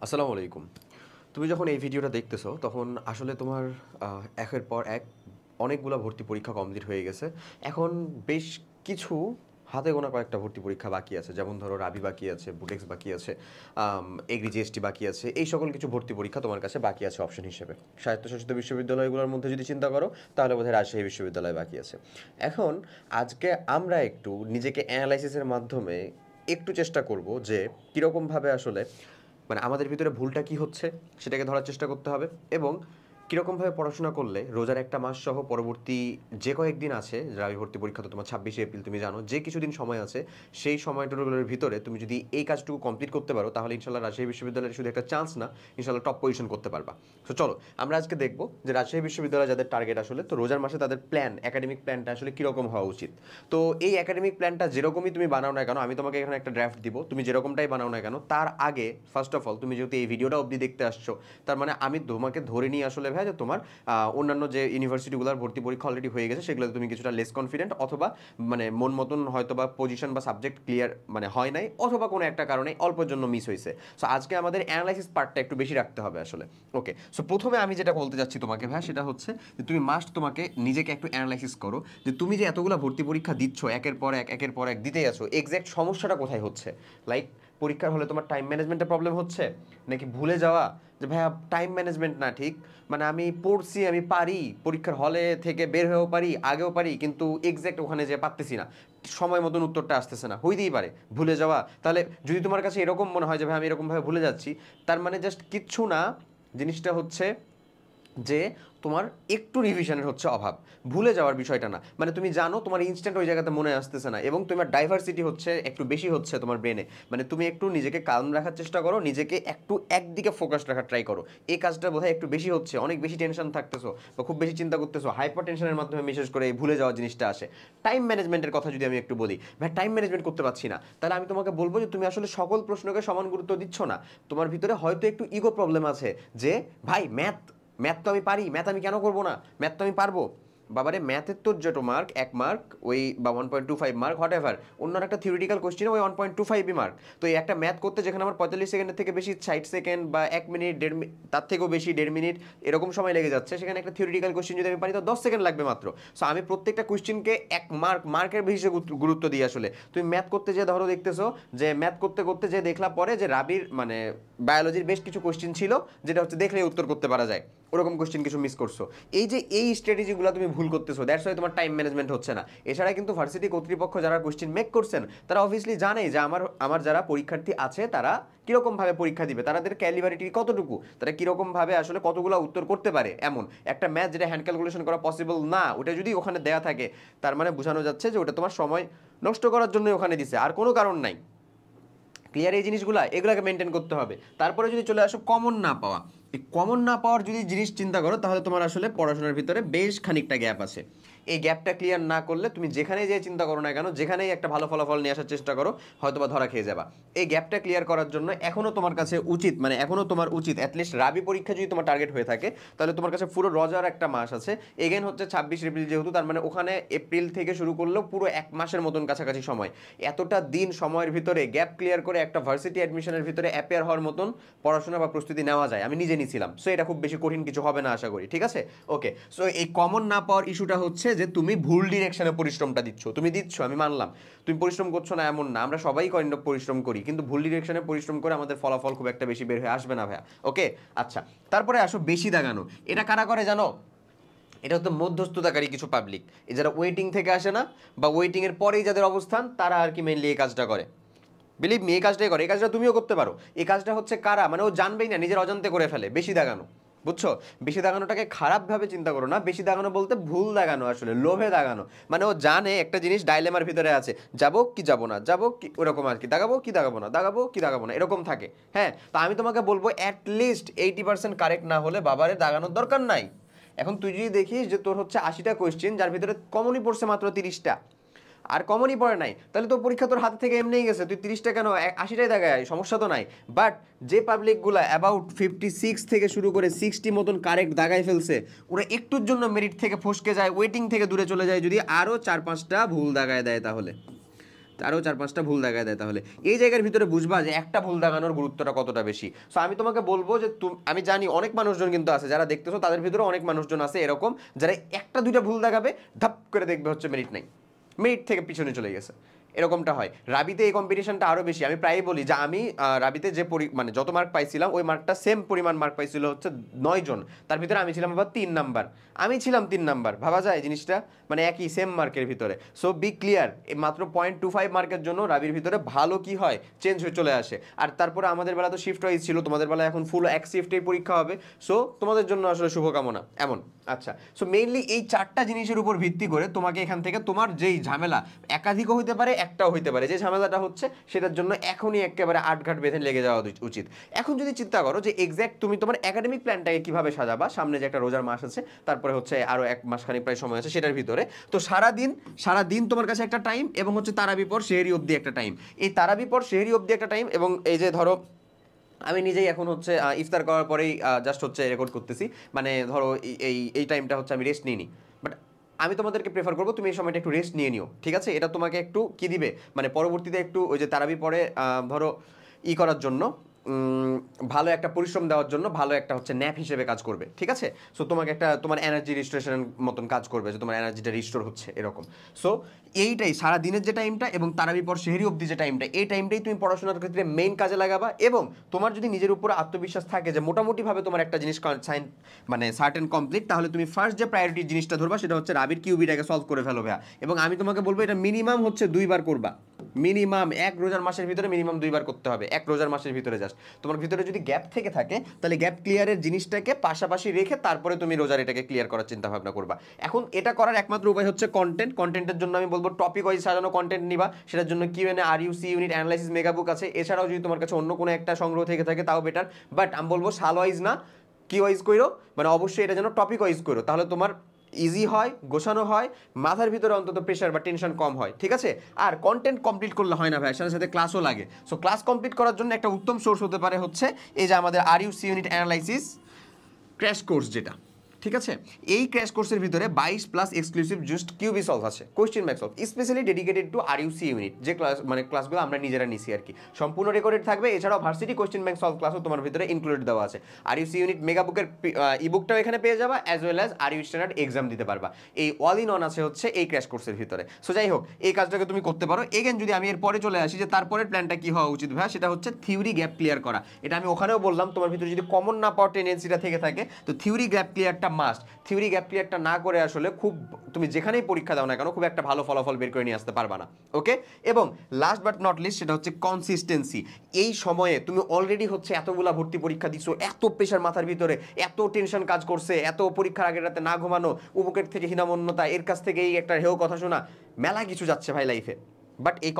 আসসালামু আলাইকুম। তুমি যখন এই ভিডিওটা দেখতেছো তখন আসলে তোমার একের পর এক অনেকগুলা ভর্তি পরীক্ষা কমপ্লিট হয়ে গেছে। এখন বেশ কিছু হাতে গোনা কয়েকটা ভর্তি পরীক্ষা বাকি আছে। যেমন ধরো রাবি বাকি আছে, বুটেক্স বাকি আছে, এগ্রি জিএসটি বাকি আছে। এই সকল কিছু ভর্তি পরীক্ষা তোমার কাছে বাকি আছে অপশন হিসেবে। স্বায়ত্তশাসিত বিশ্ববিদ্যালয়গুলোর মধ্যে যদি চিন্তা করো তাহলে বোধহয় রাজশাহী বিশ্ববিদ্যালয় বাকি আছে। এখন আজকে আমরা একটু নিজেকে অ্যানালাইসিসের মাধ্যমে একটু চেষ্টা করব যে কীরকমভাবে আসলে মানে আমাদের ভিতরে ভুলটা কি হচ্ছে সেটাকে ধরার চেষ্টা করতে হবে, এবং কীরকমভাবে পড়াশোনা করলে রোজার একটা মাস সহ পরবর্তী যে কয়েকদিন আছে, রাবি ভর্তি পরীক্ষা তো তোমার 26শে এপ্রিল, তুমি জানো যে কিছুদিন সময় আছে সেই সময়টুকুর ভিতরে তুমি যদি এই কাজটুকু কমপ্লিট করতে পারো তাহলে ইনশাল্লাহ রাজশাহী বিশ্ববিদ্যালয়ের শুধু একটা চান্স না, ইনশাল্লাহ টপ পজিশন করতে পারবা। তো চলো আমরা আজকে দেখবো যে রাজশাহী বিশ্ববিদ্যালয় যাদের টার্গেট আসলে তো রোজার মাসে তাদের প্ল্যান, একাডেমিক প্ল্যানটা আসলে কীরকম হওয়া উচিত। তো এই একাডেমিক প্ল্যানটা যেরকমই তুমি বানাও না কেন, আমি তোমাকে এখানে একটা ড্রাফট দিব, তুমি যেরকমটাই বানাও না কেন তার আগে ফার্স্ট অফ অল তুমি যেহেতু এই ভিডিওটা অবধি দেখতে আসছো, তার মানে আমি তোমাকে ধরে নিয়ে আসলে ভাই যে তোমার অন্যান্য যে ইউনিভার্সিটিগুলোর ভর্তি পরীক্ষা অলরেডি হয়ে গেছে সেগুলোতে তুমি কিছুটা লেস কনফিডেন্ট, অথবা মানে মন মতন হয়তো বা পজিশন বা সাবজেক্ট ক্লিয়ার মানে হয় নাই, অথবা কোনো একটা কারণে অল্পের জন্য মিস হয়েছে। সো আজকে আমাদের অ্যানালাইসিস পার্টটা একটু বেশি রাখতে হবে আসলে। ওকে, সো প্রথমে আমি যেটা বলতে চাচ্ছি তোমাকে ভাই সেটা হচ্ছে যে তুমি মাস্ট তোমাকে নিজেকে একটু অ্যানালাইসিস করো যে তুমি যে এতগুলো ভর্তি পরীক্ষা দিচ্ছ একের পর এক দিতেই আছো, এক্স্যাক্ট সমস্যাটা কোথায় হচ্ছে। লাইক পরীক্ষার হলে তোমার টাইম ম্যানেজমেন্টের প্রবলেম হচ্ছে, নাকি ভুলে যাওয়া যে ভাইয়া টাইম ম্যানেজমেন্ট না ঠিক, মানে আমি পড়ছি আমি পারি, পরীক্ষার হলে থেকে বের হয়েও পারি, আগেও পারি, কিন্তু এক্স্যাক্ট ওখানে যে পারতেছি না, সময় মতন উত্তরটা আসতেছে না, হইতেই পারে ভুলে যাওয়া। তাহলে যদি তোমার কাছে এরকম মনে হয় যে ভাই আমি এরকমভাবে ভুলে যাচ্ছি, তার মানে জাস্ট কিচ্ছু না, জিনিসটা হচ্ছে যে তোমার একটু রিভিশনের হচ্ছে অভাব, ভুলে যাওয়ার বিষয়টা না। মানে তুমি জানো তোমার ইনস্ট্যান্ট ওই জায়গাতে মনে আসতেছে না, এবং তোমার ডাইভার্সিটি হচ্ছে একটু বেশি হচ্ছে তোমার ব্রেনে। মানে তুমি একটু নিজেকে কালম রাখার চেষ্টা করো, নিজেকে একটু একদিকে ফোকাস রাখার ট্রাই করো। এই কাজটা বোধহয় একটু বেশি হচ্ছে, অনেক বেশি টেনশন থাকতেছো বা খুব বেশি চিন্তা করতেছো, হাইপার টেনশনের মাধ্যমে বিশেষ করে এই ভুলে যাওয়ার জিনিসটা আসে। টাইম ম্যানেজমেন্টের কথা যদি আমি একটু বলি, ভাই টাইম ম্যানেজমেন্ট করতে পারছি না, তাহলে আমি তোমাকে বলবো যে তুমি আসলে সকল প্রশ্নকে সমান গুরুত্ব দিচ্ছ না। তোমার ভিতরে হয়তো একটু ইগো প্রবলেম আছে যে ভাই ম্যাথ ম্যাথ তো আমি পারি, ম্যাথ আমি কেন করবো না, ম্যাথ তো আমি পারবো। বাবারে ম্যাথের তো যেটো মার্ক 1 মার্ক ওই বা 1.25 মার্ক হোয়াট এভার, অন্য একটা থিওরিটিক্যাল কোশ্চেনে ওই 1.25 মার্ক। তো এই একটা ম্যাথ করতে যেখানে আমার 45 সেকেন্ডের থেকে বেশি 60 সেকেন্ড বা 1 মিনিট 1.5 মিনিট তার থেকেও বেশি 1.5 মিনিট এরকম সময় লেগে যাচ্ছে, সেখানে একটা থিওরিটিক্যাল কোশ্চেন যদি আমি পারি তো 10 সেকেন্ড লাগবে মাত্র। সো আমি প্রত্যেকটা কোশ্চেনকে 1 মার্কের বেশি গুরুত্ব দিই আসলে। তুমি ম্যাথ করতে যে ধরো দেখতেছো যে ম্যাথ করতে করতে যে দেখলা পরে যে রাবির মানে বায়োলজির বেশ কিছু কোশ্চেন ছিল যেটা হচ্ছে দেখলেই উত্তর করতে পারা যায়, ওরকম কোশ্চেন কিছু মিস করছো। এই যে এই স্ট্র্যাটেজিগুলো তুমি ভুল করতেছো, দ্যাটস ওয়াই তোমার টাইম ম্যানেজমেন্ট হচ্ছে না। এছাড়া কিন্তু ভার্সিটি কর্তৃপক্ষ যারা কোশ্চেন মেক করছেন তারা অবভিয়াসলি জানে যে আমার যারা পরীক্ষার্থী আছে তারা কীরকমভাবে পরীক্ষা দিবে, তাদের ক্যালিবারিটি কতটুকু, তারা কীরকমভাবে আসলে কতগুলো উত্তর করতে পারে। এমন একটা ম্যাথ যেটা হ্যান্ড ক্যালকুলেশন করা পসিবল না, ওটা যদি ওখানে দেওয়া থাকে তার মানে বোঝানো যাচ্ছে যে ওটা তোমার সময় নষ্ট করার জন্য ওখানে দিছে, আর কোনো কারণ নাই। ক্লিয়ার এই জিনিসগুলো এগুলোকে মেনটেন করতে হবে। তারপরে যদি চলে আসো কমন না পাওয়া, এই কমন না পাওয়ার যদি জিনিস চিন্তা করো তাহলে তোমার আসলে পড়াশোনার ভিতরে বেশ খানিকটা গ্যাপ আছে। এই গ্যাপটা ক্লিয়ার না করলে তুমি যেখানেই যে চিন্তা করো না কেন, যেখানেই একটা ভালো ফলাফল নিয়ে আসার চেষ্টা করো, হয়তো বা ধরা খেয়ে যাবা। এই গ্যাপটা ক্লিয়ার করার জন্য এখনও তোমার কাছে উচিত, মানে এখনও তোমার উচিত অ্যাটলিস্ট রাবি পরীক্ষা যদি তোমার টার্গেট হয়ে থাকে তাহলে তোমার কাছে পুরো রোজার একটা মাস আছে। এগেন হচ্ছে 26 এপ্রিল যেহেতু, তার মানে ওখানে এপ্রিল থেকে শুরু করলেও পুরো 1 মাসের মতন কাছাকাছি সময়। এতটা দিন সময়ের ভিতরে গ্যাপ ক্লিয়ার করে একটা ভার্সিটি অ্যাডমিশনের ভিতরে অ্যাপেয়ার হওয়ার মতন পড়াশোনা বা প্রস্তুতি নেওয়া যায়, আমি নিজে নিয়েছিলাম। সো এটা খুব বেশি কঠিন কিছু হবে না আশা করি, ঠিক আছে। ওকে, সো এই কমন না পাওয়ার ইস্যুটা হচ্ছে যে তুমি ভুল ডিরেকশনে পরিশ্রমটা দিচ্ছ, তুমি দিচ্ছ আমি মানলাম, তুমি পরিশ্রম করছো না এমন না, আমরা সবাই পরিশ্রম করি, কিন্তু ভুল ডিরেকশনে পরিশ্রম করে আমাদের ফলাফল খুব একটা বেশি বের হয়ে আসবে না ভাইয়া। ওকে, আচ্ছা, তারপরে আসো বেশি দাগানো। এটা কারা করে জানো? এটা হচ্ছে মধ্যস্থতাকারী কিছু পাবলিক, এই যারা ওয়েটিং থেকে আসে না বা ওয়েটিংয়ের পরেই যাদের অবস্থান, তারা আর কি মেনলি এই কাজটা করে। বিলিভ মি, এই কাজটাই করে, এই কাজটা তুমিও করতে পারো। এই কাজটা হচ্ছে কারা, মানে ও জানবেই না, নিজের অজান্তে করে ফেলে বেশি দাগানো। বুঝছো? বেশি দাগানোটাকে খারাপভাবে চিন্তা করো না, বেশি দাগানো বলতে ভুল দাগানো, আসলে লোভে দাগানো। মানে ও জানে একটা জিনিস ডাইলেমার ভিতরে আছে, যাবো কি যাবো না, যাবো কি ওরকম আর কি, দাগাবো কি দাগাবো না, দাগাবো কি দাগাবো না, এরকম থাকে। হ্যাঁ, তো আমি তোমাকে বলবো অ্যাটলিস্ট 80% কারেক্ট না হলে বাবারে দাগানোর দরকার নাই। এখন তুই যদি দেখিস যে তোর হচ্ছে 80টা কোয়েশ্চেন, যার ভিতরে কমনই পড়ছে মাত্র 30টা, আর কমনই পড়ে নাই, তাহলে তো পরীক্ষা তোর হাতে থেকে এমনিই গেছে, তুই 30টা কেন 80টাই দেখায়, সমস্যা তো নাই। বাট যে পাবলিকগুলো অ্যাবাউট 56 থেকে শুরু করে 60 মতন কারেক্ট দাগায় ফেলছে, ওরা একটুর জন্য মেরিট থেকে ফসকে যায়, ওয়েটিং থেকে দূরে চলে যায় যদি আরও 4-5টা ভুল দাগায় দেয়, তাহলে আরও 4-5টা ভুল দেখায় দেয়, তাহলে এই জায়গার ভিতরে বুঝবা যে একটা ভুল দেখানোর গুরুত্বটা কতটা বেশি। সো আমি তোমাকে বলবো যে আমি জানি অনেক মানুষজন কিন্তু আছে যারা দেখতেছো, তাদের ভিতরে অনেক মানুষজন আছে এরকম যারা একটা দুইটা ভুল দেখাবে, ধাপ করে দেখবে হচ্ছে মেরিট নাই, মেরিট থেকে পিছনে চলে গেছে, এরকমটা হয়। রাবিতে এই কম্পিটিশনটা আরও বেশি। আমি প্রায়ই বলি যে আমি রাবিতে যে মানে যত মার্ক পাইছিলাম ওই মার্কটা সেম পরিমাণ মার্ক পাইছিল হচ্ছে 9 জন, তার ভিতরে আমি ছিলাম আবার 3 নাম্বার, আমি ছিলাম 3 নাম্বার, ভাবা যায় জিনিসটা, মানে একই সেম মার্কের ভিতরে। সো বি ক্লিয়ার, মাত্র 0.25 মার্কের জন্য রাবির ভিতরে ভালো কি হয় চেঞ্জ হয়ে চলে আসে। আর তারপরে আমাদের বেলা তো শিফট ওয়াইজ ছিল, তোমাদের বেলা এখন ফুল এক শিফটেই পরীক্ষা হবে। সো তোমাদের জন্য আসলে শুভকামনা এমন। আচ্ছা, সো মেইনলি এই 4টা জিনিসের উপর ভিত্তি করে তোমাকে এখান থেকে তোমার যেই ঝামেলা, একাধিকও হইতে পারে একটাও হইতে পারে, যে ঝামেলাটা হচ্ছে সেটার জন্য এখনই একেবারে আটঘাট বেঁধে লেগে যাওয়া উচিত। এখন যদি চিন্তা করো যে এক্স্যাক্ট তুমি তোমার একাডেমিক প্ল্যানটাকে কিভাবে সাজাবা, সামনে যে একটা রোজার মাস আছে, তারপরে হচ্ছে আরও 1 মাসখানিক প্রায় সময় আছে সেটার ভিতরে, তো সারাদিন তোমার কাছে একটা টাইম, এবং হচ্ছে তারাবি পর সেহরি অবধি একটা টাইম, এই তারাবি পর সেহরি অবধি একটা টাইম, এবং এই যে ধরো আমি নিজেই এখন হচ্ছে ইফতার করার পরেই জাস্ট হচ্ছে রেকর্ড করতেছি, মানে ধরো এই টাইমটা হচ্ছে আমি রেস্ট নিইনি, বাট আমি তোমাদেরকে প্রেফার করবো তুমি এই সময়টা একটু রেস্ট নিয়ে নিও, ঠিক আছে? এটা তোমাকে একটু কি দিবে, মানে পরবর্তীতে একটু ওই যে তারাবি পরে ধরো করার জন্য, ভালো একটা পরিশ্রম দেওয়ার জন্য ভালো একটা হচ্ছে ন্যাপ হিসেবে কাজ করবে, ঠিক আছে? সো তোমাকে একটা তোমার এনার্জি রিস্টোরেশনের মতন কাজ করবে, যে তোমার এনার্জিটা রিস্টোর হচ্ছে এরকম। সো এইটাই সারা দিনের যে টাইমটা এবং তারাবির পর সেহরি অবধি যে টাইমটা, এই টাইমটাই তুমি পড়াশোনার ক্ষেত্রে মেইন কাজে লাগাবা। এবং তোমার যদি নিজের উপর আত্মবিশ্বাস থাকে যে মোটামুটিভাবে তোমার একটা জিনিস মানে সার্টেন কমপ্লিট, তাহলে তুমি ফার্স্ট যে প্রায়োরিটি জিনিসটা ধরবা সেটা হচ্ছে রাবির কিউবিটাকে সলভ করে ফেলো ভাইয়া। এবং আমি তোমাকে বলবো এটা মিনিমাম হচ্ছে 2বার করবা, মিনিমাম এক রোজার মাসের ভিতরে মিনিমাম 2বার করতে হবে, এক রোজার মাসের ভিতরে। জাস্ট তোমার ভিতরে যদি গ্যাপ থেকে থাকে তাহলে গ্যাপ ক্লিয়ারের জিনিসটাকে পাশাপাশি রেখে তারপরে তুমি রোজার এটাকে ক্লিয়ার করার চিন্তা ভাবনা করবা। এখন এটা করার একমাত্র উপায় হচ্ছে কন্টেন্টের জন্য আমি বলবো টপিক ওয়াইজ সাজানো কন্টেন্ট নিবা, সেটার জন্য কিউএনএ, আরইউসি ইউনিট, অ্যানালাইসিস, মেগাবুক আছে। এছাড়াও যদি তোমার কাছে অন্য কোনো একটা সংগ্রহ থেকে থাকে তাও বেটার, বাট আমি বলবো সাল ওয়াইজ না, কি ওয়াইজ করো, মানে অবশ্যই এটা যেন টপিক ওয়াইজ করো, তাহলে তোমার ইজি হয়, গোছানো হয়, মাথার ভিতরে অন্তত প্রেশার বা টেনশন কম হয়, ঠিক আছে? আর কন্টেন্ট কমপ্লিট করলে হয় না ভাই, সাথে সাথে ক্লাসও লাগে। সো ক্লাস কমপ্লিট করার জন্য একটা উত্তম সোর্স হতে পারে হচ্ছে এই যে আমাদের RUC unit analysis crash course, যেটা ঠিক আছে। এই ক্র্যাশ কোর্সের ভিতরে 22+ এক্সক্লুসিভ জাস্ট কিউবি সলভ আছে, question bank solve, specially dedicated to RUC unit, যে ক্লাস মানে ক্লাসগুলো আমরা নিজেরা নিছি আর কি, সম্পূর্ণ রেকর্ডেড থাকবে। এছাড়াও ভার্সিটি কোয়েশ্চেন ব্যাংক সলভ ক্লাসও তোমার ভিতরে ইনক্লুডেড দেওয়া আছে। আরইউসি ইউনিট মেগাবুকের ইবুকটাও এখানে পেয়ে যাবা, as well as RU standard exam দিতে পারবা। এই অল ইন অন আছে হচ্ছে এই ক্র্যাশ কোর্সের ভিতরে। সো যাই হোক, এই কাজটাকে তুমি করতে পারো। এগেন যদি আমি এর পরে চলে আসি যে তারপরের প্ল্যানটা কি হওয়া উচিত ভাই, সেটা হচ্ছে থিওরি গ্যাপ ক্লিয়ার করা। এটা আমি ওখানেও বললাম, তোমার ভিতরে যদি কমন না পাওয়ার টেন্ডেন্সিটা থেকে থাকে তো থিওরি গ্যাপ ক্লিয়ারটা মাস্ট। থিওরি গ্যাপ ক্লিয়ারটা না করে আসলে খুব তুমি যেখানেই পরীক্ষা দাও না কেন খুব একটা ভালো ফলাফল বের করে নিয়ে আসতে পারবা না, ওকে? এবং লাস্ট বাট নট লিস্ট সেটা হচ্ছে কনসিস্টেন্সি। এই সময়ে তুমি অলরেডি হচ্ছে এতগুলা ভর্তি পরীক্ষা দিছো, এত প্রেশার মাথার ভিতরে, এত টেনশন কাজ করছে, এত পরীক্ষার আগের রাতে না ঘুমানো, উপকের থেকে হীনমন্যতা, এর কাছ থেকে এই একটা হেও কথা শোনা, মেলা কিছু যাচ্ছে ভাই লাইফে। বাট এই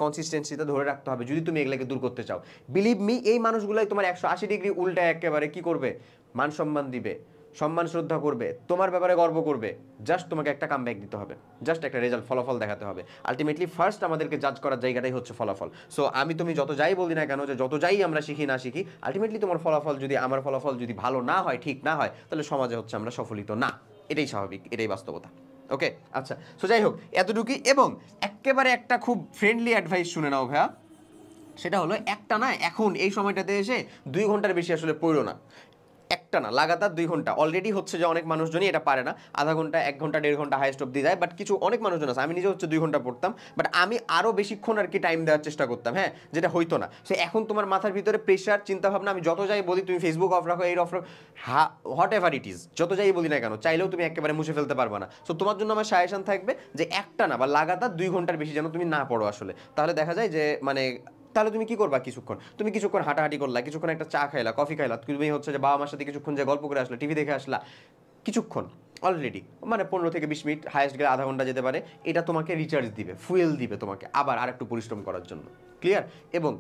কনসিস্টেন্সিটা ধরে রাখতে হবে যদি তুমি এগুলোকে দূর করতে চাও। বিলিভ মি, এই মানুষগুলাই তোমার 180 ডিগ্রি উল্টা একেবারে কি করবে, মান সম্মান দিবে, সম্মান শ্রদ্ধা করবে, তোমার ব্যাপারে গর্ব করবে। জাস্ট তোমাকে একটা কামব্যাক দিতে হবে, জাস্ট একটা রেজাল্ট, ফলাফল দেখাতে হবে। আলটিমেটলি ফার্স্ট আমাদেরকে জাজ করার জায়গাটাই হচ্ছে ফলাফল। সো তুমি যত যাই বলি না কেন, যে যত যাই আমরা শিখি না শিখি, আলটিমেটলি তোমার ফলাফল যদি, আমার ফলাফল যদি ভালো না হয়, ঠিক না হয়, তাহলে সমাজে হচ্ছে আমরা সফলিত না। এটাই স্বাভাবিক, এটাই বাস্তবতা, ওকে? আচ্ছা, সো যাই হোক এতটুকুই। এবং একেবারে একটা খুব ফ্রেন্ডলি অ্যাডভাইস শুনে নাও ভাইয়া, সেটা হলো একটা না, এখন এই সময়টাতে এসে 2 ঘন্টার বেশি আসলে পড়ো না, একটা না লাগাতার 2 ঘন্টা। অলরেডি হচ্ছে যে অনেক মানুষজনই এটা পারে না, আধা ঘন্টা, 1 ঘন্টা, 1.5 ঘন্টা হাইস্ট অব্দি যায়, বাট কিছু অনেক মানুষজন আছে, আমি নিজে হচ্ছে 2 ঘন্টা পড়তাম, বাট আমি আরও বেশিক্ষণ আর কি টাইম দেওয়ার চেষ্টা করতাম, হ্যাঁ, যেটা হইতো না। সে এখন তোমার মাথার ভিতরে প্রেশার, চিন্তাভাবনা, আমি যত যাই বলি তুমি ফেসবুক অফ রাখো, এই অফ রাখো, হোয়াট এভার ইট ইজ, যত যাই বলি না কেন, চাইলেও তুমি একেবারে মুছে ফেলতে পারবে না। সো তোমার জন্য আমার সাজেশন থাকবে যে একটা না বা লাগাতার 2 ঘন্টার বেশি যেন তুমি না পড়ো আসলে। তাহলে দেখা যায় যে মানে তাহলে তুমি কি করবা, কিছুক্ষণ হাঁটাহাঁটি করলা, কিছুক্ষণ একটা চা খাইলা, কফি খাইলা, তুমি হচ্ছে যে বাবা মার সাথে কিছুক্ষণ যে গল্প করে আসলা, টিভি দেখে আসলা, কিছুক্ষণ, অলরেডি মানে 15 থেকে 20 মিনিট, হাইয়েস্ট গেলে আধা ঘন্টা যেতে পারে। এটা তোমাকে রিচার্জ দিবে, ফুয়েল দিবে তোমাকে আবার আরেকটু পরিশ্রম করার জন্য, ক্লিয়ার? এবং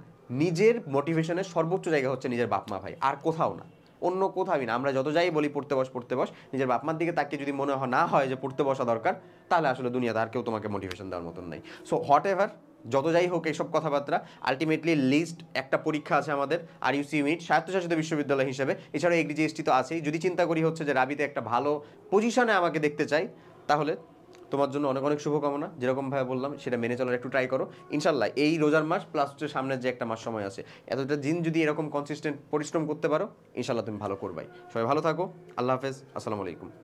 নিজের মোটিভেশনের সর্বোচ্চ জায়গা হচ্ছে নিজের বাপ মা ভাই, আর কোথাও না, অন্য কোথাওই না। আমরা যত যাই বলি পড়তে বস, নিজের বাপ মার দিকে তাকে যদি মনে না হয় যে পড়তে বসা দরকার, তাহলে আসলে দুনিয়াতে আর কেউ তোমাকে মোটিভেশন দেওয়ার মতন নাই। সো হোয়াট এভার, যত যাই হোক এইসব কথাবার্তা, আলটিমেটলি লিস্ট একটা পরীক্ষা আছে আমাদের আরইউসি ইউনিট, স্বায়ত্তশাসিত বিশ্ববিদ্যালয় হিসেবে, এছাড়াও এগ্রি জিএসটি তো আছেই। যদি চিন্তা করি হচ্ছে যে রাবিতে একটা ভালো পজিশনে আমাকে দেখতে চাই, তাহলে তোমার জন্য অনেক অনেক শুভকামনা। যেরকম ভাবে বললাম সেটা মেনে চলার একটু ট্রাই করো। ইনশাল্লাহ এই রোজার মাস প্লাস হচ্ছে সামনের যে একটা মাস সময় আছে, এতটা দিন যদি এরকম কনসিস্টেন্ট পরিশ্রম করতে পারো, ইনশাল্লাহ তুমি ভালো করবাই। সবাই ভালো থাকো। আল্লাহ হাফেজ। আসসালামু আলাইকুম।